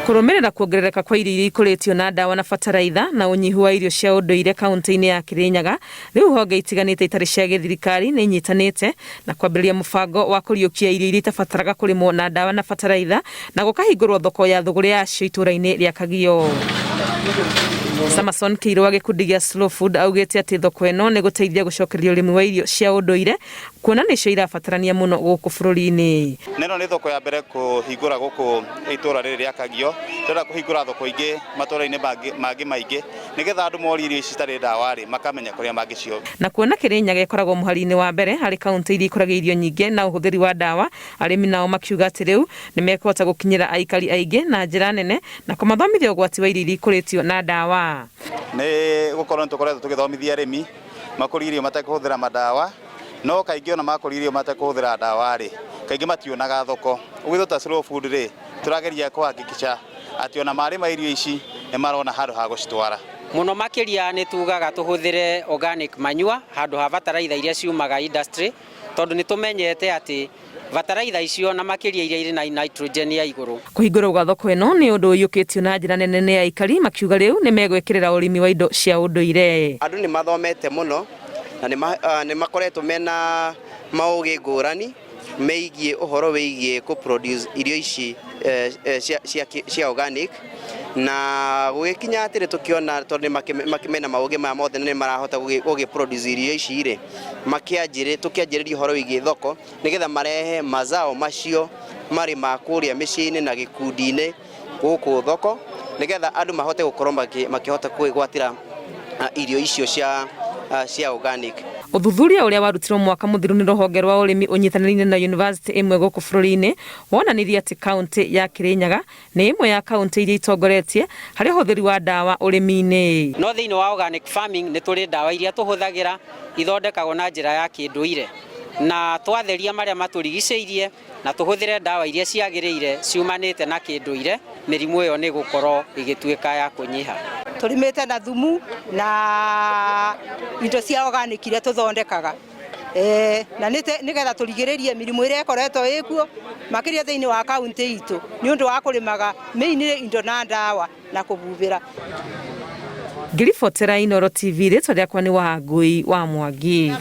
Kurumirira kuongerereka kwa irio iria ikoretio na ndawa na bataraitha na unyihu wa irio cia unduire kaunti-ini ya Kirinyaga, riu honge itiganite itari cia githirikari ni inyitanite na kwambĩrĩria mũbango wa kũriũkia irio iria itabataraga kũrĩmwo na ndawa na bataraitha na gũkahingũrwo thoko ya thũgũrĩ yacio itũra-inĩ rĩa Kagio. Samason Kĩirũ wa gĩkundi gĩa Slow Food augĩte atĩ thoko ĩno nĩ gũteithia gũcokereria ũrĩmi wa irio cia ũndũire kuona nĩcio irabatarania mũno gũkũ bũrũri-inĩ. Neno nĩ thoko ya mbere kũhingũra gũkũ itũra rĩrĩ rĩa Kagio, tũrenda kũhingũra thoko ingĩ matũra-inĩ mangĩ maingĩ nĩgetha andũ mori irio ici citarĩ ndawa rĩ makamenya kũrĩa mangĩcio. Na kuona Kirinyaga ĩkoragwo mũhari-inĩ wa mbere harĩ kaunti iria ikũragia irio nyingĩ na ũhũthĩri wa ndawa, arĩmi nao makiuga atĩ rĩu nĩ mekũhota gũkinyĩra aikari aingĩ na njĩra nene na kũmathomithia ũgwati wa irio iria ikũrĩtio na ndawa. Nĩ gũkorwo tũkoretwo tũgĩthomithia arĩmi makũria irio matekũhũthĩra mandawa, no kaingĩ ona makũria irio matekũhũthĩra ndawa rĩ kaingĩ mationaga thoko. Ũguo ta Slow Food rĩ tũrageria kũhakikisha atĩ ona marĩma irio ici nĩ marona handũ ha gũcitwara. Muno makiria nĩ tugaga tũhũthĩre organic manure handũ ha bataraitha iria ciumaga industry, tondũ nĩ tũmenyete atĩ bataraitha icio na makiria iria irĩ na nitrogen ya igũrũ. Kũhingũrwo gwa thoko ĩno nĩ ũndũ ũiyũkĩtio na njĩra nene nĩ aikari makiuga rĩu nĩ megwĩkĩrĩra ũrĩmi wa indo cia ũndũire. Andũ nĩ mathomete mũno na nĩ makoretwo mena maũgĩ ngũrani megiĩ ũhoro wĩgiĩ kũ-produce irio ici cia organic, na gũgĩkinya atĩ tũkiona tondũ mena maũgĩ maya mothe nĩ marahota gũgĩ-produce irio ici rĩ tũkĩanjĩrĩria ũhoro wĩgiĩ thoko nĩgetha marehe mazao macio marĩ ma kũrĩa mĩciĩ-inĩ na gĩkundi-inĩ gũkũ thoko nĩgetha andũ mahote gũkorwo makĩhota kwĩgwatĩra irio icio cia organic. Ũthuthuria ũrĩa warutirwo mwaka mũthiru nĩ rũhonge rwa ũrĩmi ũnyitanĩire na university ĩmwe gũkũ bũrũri-inĩ wonanirie atĩ kaunti ya Kirinyaga nĩ ĩmwe ya kaunti iria itongoretie harĩ ũhũthĩri wa ndawa ũrĩmi-inĩ. No thĩinĩ wa organic farming nĩ tũrĩ ndawa iria tũhũthagĩra ithondekagwo na njĩra ya kĩndũire, na twatheria marĩa matũrigicĩirie na tũhũthĩre ndawa iria ciagĩrĩire ciumanĩte na kĩndũire, mĩrimũ ĩyo nĩ gũkorwo ĩgĩtuĩka ya kũnyiha. Tũrĩmĩte na thumu na indo cia organic iria tũthondekaga na nĩgetha tũrigĩrĩrie mĩrimũ ĩrĩa ĩkoretwo ĩkuo makĩria thĩinĩ wa kaunti itũ nĩ ũndũ wa kũrĩmaga mĩinire indo na ndawa na kũbubĩra. Ngiribotera Inooro TV rĩtwa rĩakwa nĩ Wangui wa Mwangi.